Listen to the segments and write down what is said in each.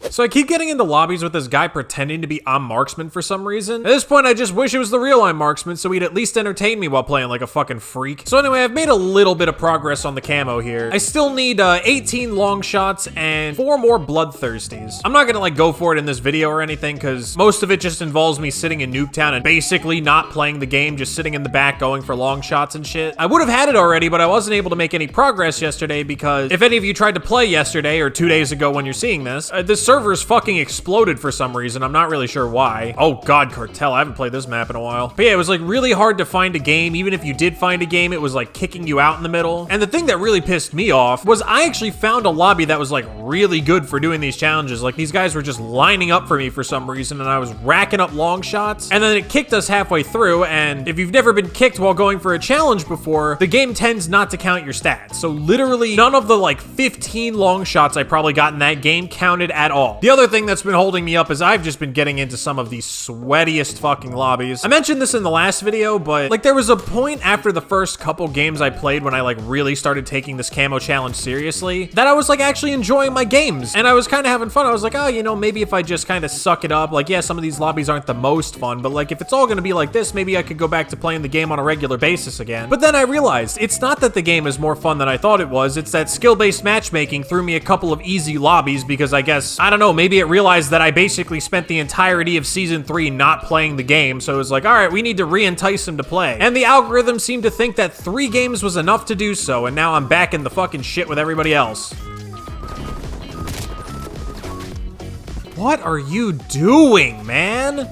So I keep getting into lobbies with this guy pretending to be I'm Marksman for some reason. At this point, I just wish it was the real I'm Marksman so he'd at least entertain me while playing like a fucking freak. So anyway, I've made a little bit of progress on the camo here. I still need 18 long shots and 4 more bloodthirsties. I'm not gonna like go for it in this video or anything because most of it just involves me sitting in Nuketown and basically not playing the game, just sitting in the back going for long shots and shit. I would have had it already, but I wasn't able to make any progress yesterday because if any of you tried to play yesterday or 2 days ago when you're seeing this, the servers fucking exploded for some reason. I'm not really sure why. Oh god, Cartel, I haven't played this map in a while. But yeah, it was like really hard to find a game. Even if you did find a game, it was like kicking you out in the middle. And the thing that really pissed me off was I actually found a lobby that was like really good for doing these challenges. Like these guys were just lining up for me for some reason and I was racking up long shots and then it kicked us halfway through. And if you've never been kicked while going for a challenge before, the game tends not to count your stats. So literally none of the like 15 long shots I probably got in that game counted at all. The other thing that's been holding me up is I've just been getting into some of the sweatiest fucking lobbies. I mentioned this in the last video, but like there was a point after the first couple games I played when I like really started taking this camo challenge seriously that I was like actually enjoying my games and I was kind of having fun. I was like, oh, you know, maybe if I just kind of suck it up, like, yeah, some of these lobbies aren't the most fun, but like if it's all gonna be like this, maybe I could go back to playing the game on a regular basis again. But then I realized it's not that the game is more fun than I thought it was, it's that skill-based matchmaking threw me a couple of easy lobbies because I guess, I don't know, maybe it realized that I basically spent the entirety of season 3 not playing the game, so it was like, all right, we need to re-entice him to play. And the algorithm seemed to think that 3 games was enough to do so, and now I'm back in the fucking shit with everybody else. What are you doing, man?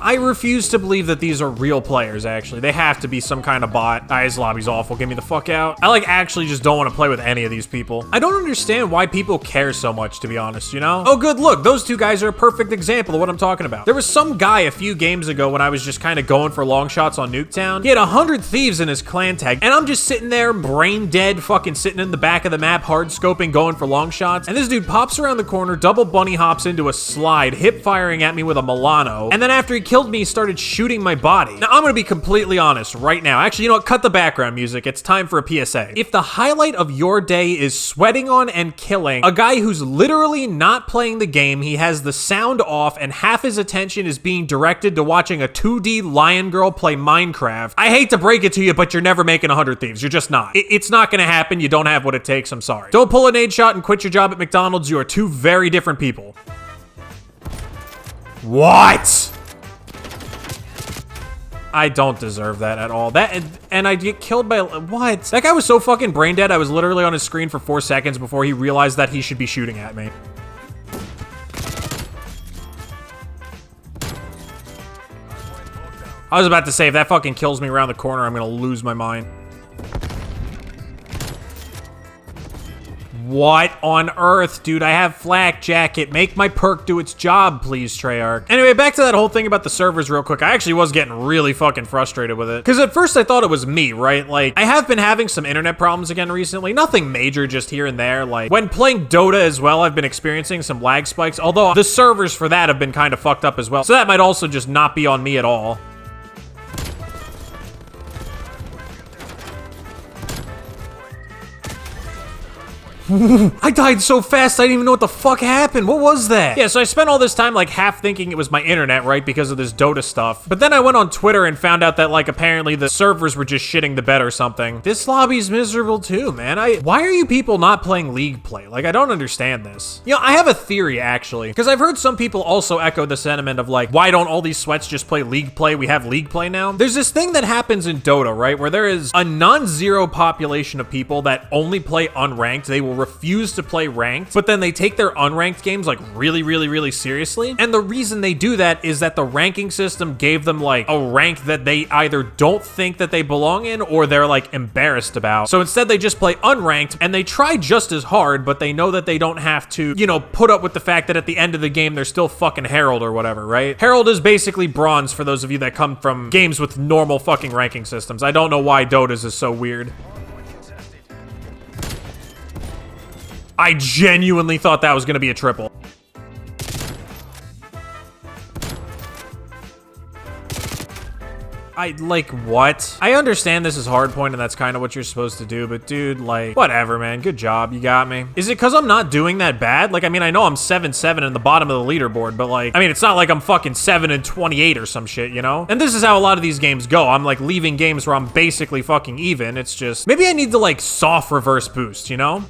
I refuse to believe that these are real players, actually. They have to be some kind of bot. This lobby's awful. Get me the fuck out. I, like, actually just don't want to play with any of these people. I don't understand why people care so much, to be honest, you know? Oh, good, look. Those 2 guys are a perfect example of what I'm talking about. There was some guy a few games ago when I was just kind of going for long shots on Nuketown. He had 100 thieves in his clan tag, and I'm just sitting there, brain dead, fucking sitting in the back of the map, hard scoping, going for long shots, and this dude pops around the corner, double bunny hops into a slide, hip firing at me with a Milano, and then after he killed me, he started shooting my body. Now, I'm gonna be completely honest right now. Actually, you know what? Cut the background music. It's time for a PSA. If the highlight of your day is sweating on and killing a guy who's literally not playing the game, he has the sound off, and half his attention is being directed to watching a 2D lion girl play Minecraft, I hate to break it to you, but you're never making 100 thieves. You're just not. It's not gonna happen. You don't have what it takes. I'm sorry. Don't pull a nade shot and quit your job at McDonald's. You are 2 very different people. What? I don't deserve that at all. That and I get killed by what? That guy was so fucking brain dead. I was literally on his screen for 4 seconds before he realized that he should be shooting at me. I was about to say, if that fucking kills me around the corner, I'm gonna lose my mind. What on earth, dude? I have flak jacket. Make my perk do its job, please, Treyarch. Anyway, back to that whole thing about the servers real quick. I actually was getting really fucking frustrated with it. Because at first I thought it was me, right? Like, I have been having some internet problems again recently. Nothing major, just here and there. Like, when playing Dota as well, I've been experiencing some lag spikes. Although, the servers for that have been kind of fucked up as well. So that might also just not be on me at all. I died so fast, I didn't even know what the fuck happened. What was that? Yeah, so I spent all this time, like, half thinking it was my internet, right, because of this Dota stuff. But then I went on Twitter and found out that, like, apparently the servers were just shitting the bed or something. This lobby's miserable too, man. Why are you people not playing League play? Like, I don't understand this. You know, I have a theory, actually, because I've heard some people also echo the sentiment of, like, why don't all these sweats just play League play? We have League play now. There's this thing that happens in Dota, right, where there is a non-zero population of people that only play unranked. They will refuse to play ranked, but then they take their unranked games like really seriously. And the reason they do that is that the ranking system gave them like a rank that they either don't think that they belong in or they're like embarrassed about. So instead they just play unranked and they try just as hard, but they know that they don't have to, you know, put up with the fact that at the end of the game they're still fucking Herald or whatever, right? Herald is basically bronze for those of you that come from games with normal fucking ranking systems. I don't know why Dota's is so weird. I genuinely thought that was gonna be a triple. like, what? I understand this is hardpoint and that's kind of what you're supposed to do, but dude, like, whatever, man. Good job. You got me. Is it because I'm not doing that bad? Like, I mean, I know I'm 7-7 in the bottom of the leaderboard, but like, I mean, it's not like I'm fucking 7-28 or some shit, you know? And this is how a lot of these games go. I'm like leaving games where I'm basically fucking even. It's just, maybe I need to like soft reverse boost, you know?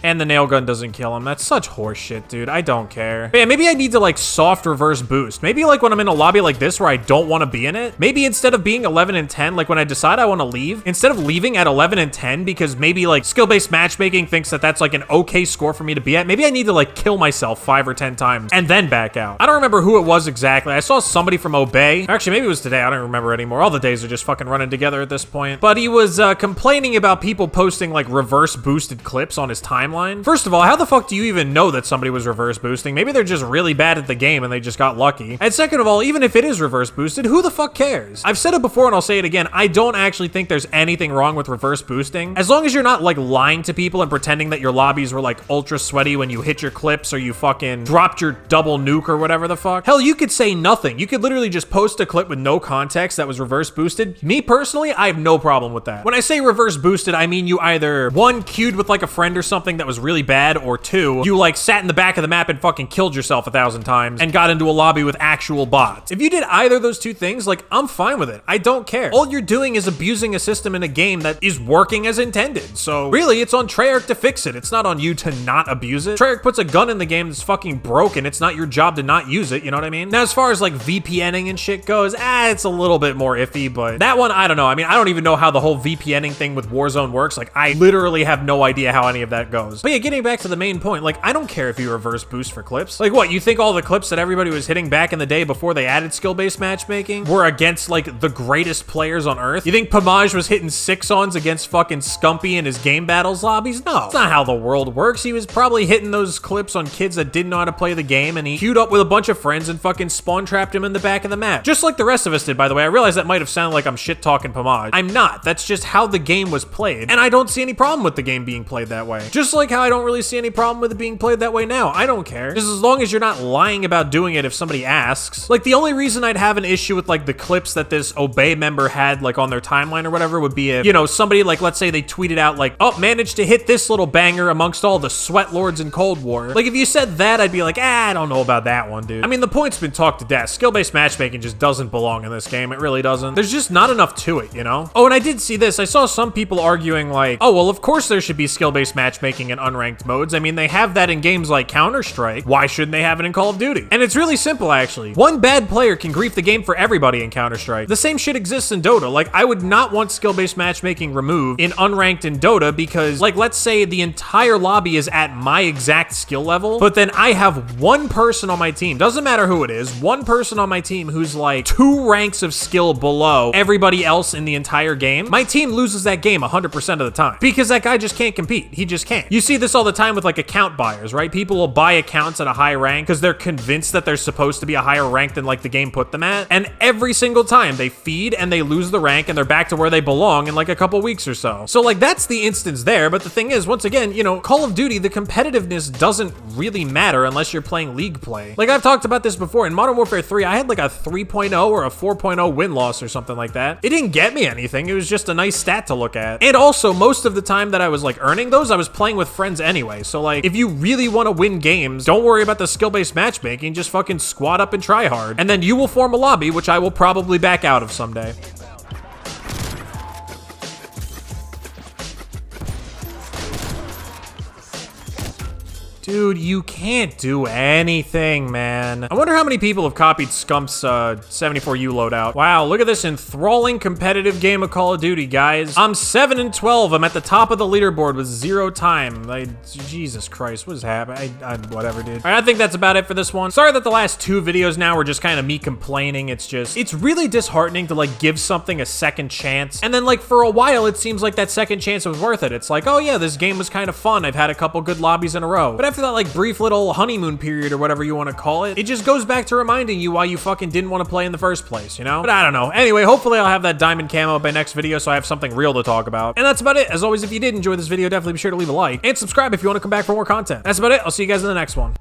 And the nail gun doesn't kill him. That's such horseshit, dude. I don't care. But yeah, maybe I need to like soft reverse boost. Maybe like when I'm in a lobby like this where I don't want to be in it, maybe instead of being 11-10, like when I decide I want to leave, instead of leaving at 11-10 because maybe like skill-based matchmaking thinks that that's like an okay score for me to be at, maybe I need to like kill myself 5 or 10 times and then back out. I don't remember who it was exactly. I saw somebody from Obey. Actually, maybe it was today. I don't remember anymore. All the days are just fucking running together at this point. But he was complaining about people posting like reverse boosted clips on his timeline. First of all, how the fuck do you even know that somebody was reverse boosting? Maybe they're just really bad at the game and they just got lucky. And second of all, even if it is reverse boosted, who the fuck cares? I've said it before and I'll say it again. I don't actually think there's anything wrong with reverse boosting. As long as you're not like lying to people and pretending that your lobbies were like ultra sweaty when you hit your clips or you fucking dropped your double nuke or whatever the fuck. Hell, you could say nothing. You could literally just post a clip with no context that was reverse boosted. Me personally, I have no problem with that. When I say reverse boosted, I mean you either one, queued with like a friend or something that was really bad, or two, you like sat in the back of the map and fucking killed yourself 1,000 times and got into a lobby with actual bots. If you did either of those two things, like, I'm fine with it. I don't care. All you're doing is abusing a system in a game that is working as intended. So really, it's on Treyarch to fix it. It's not on you to not abuse it. Treyarch puts a gun in the game that's fucking broken. It's not your job to not use it, you know what I mean? Now, as far as like VPNing and shit goes, it's a little bit more iffy, but that one, I don't know. I mean, I don't even know how the whole VPNing thing with Warzone works. Like, I literally have no idea how any of that goes. But yeah, getting back to the main point, like, I don't care if you reverse boost for clips. Like, what, you think all the clips that everybody was hitting back in the day before they added skill-based matchmaking were against, like, the greatest players on Earth? You think Pomage was hitting 6-ons against fucking Scumpy in his game battles lobbies? No. That's not how the world works. He was probably hitting those clips on kids that didn't know how to play the game, and he queued up with a bunch of friends and fucking spawn-trapped him in the back of the map. Just like the rest of us did, by the way. I realize that might have sounded like I'm shit-talking Pomage. I'm not. That's just how the game was played, and I don't see any problem with the game being played that way. Just like how I don't really see any problem with it being played that way now. I don't care. Just as long as you're not lying about doing it if somebody asks. Like, the only reason I'd have an issue with, like, the clips that this Obey member had, like, on their timeline or whatever would be if, you know, somebody, like, let's say they tweeted out, like, oh, managed to hit this little banger amongst all the sweat lords in Cold War. Like, if you said that, I'd be like, I don't know about that one, dude. I mean, the point's been talked to death. Skill-based matchmaking just doesn't belong in this game. It really doesn't. There's just not enough to it, you know? Oh, and I did see this. I saw some people arguing, like, oh, well, of course there should be skill-based matchmaking in unranked modes. I mean, they have that in games like Counter-Strike. Why shouldn't they have it in Call of Duty? And it's really simple, actually. One bad player can grief the game for everybody in Counter-Strike. The same shit exists in Dota. Like, I would not want skill-based matchmaking removed in unranked in Dota because, like, let's say the entire lobby is at my exact skill level, but then I have one person on my team, doesn't matter who it is, one person on my team who's like 2 ranks of skill below everybody else in the entire game. My team loses that game 100% of the time because that guy just can't compete. He just can't. You see this all the time with like account buyers, right? People will buy accounts at a high rank because they're convinced that they're supposed to be a higher rank than like the game put them at. And every single time they feed and they lose the rank and they're back to where they belong in like a couple weeks or so. So like that's the instance there. But the thing is, once again, you know, Call of Duty, the competitiveness doesn't really matter unless you're playing league play. Like I've talked about this before in Modern Warfare 3, I had like a 3.0 or a 4.0 win-loss or something like that. It didn't get me anything. It was just a nice stat to look at. And also most of the time that I was like earning those, I was playing with friends anyway. So like if you really want to win games, don't worry about the skill-based matchmaking, just fucking squat up and try hard. And then you will form a lobby, which I will probably back out of someday. Dude, you can't do anything, man. I wonder how many people have copied Scump's 74U loadout. Wow, look at this enthralling competitive game of Call of Duty, guys. I'm 7-12. I'm at the top of the leaderboard with 0 time. Jesus Christ, what is happening? Whatever, dude. All right, I think that's about it for this one. Sorry that the last 2 videos now were just kind of me complaining. It's really disheartening to like give something a second chance. And then like for a while, it seems like that second chance was worth it. It's like, oh yeah, this game was kind of fun. I've had a couple good lobbies in a row. But after after that like brief little honeymoon period or whatever you want to call it, it just goes back to reminding you why you fucking didn't want to play in the first place, you know? But I don't know. Anyway, hopefully I'll have that diamond camo by next video so I have something real to talk about. And that's about it. As always, if you did enjoy this video, definitely be sure to leave a like and subscribe if you want to come back for more content. That's about it. I'll see you guys in the next one.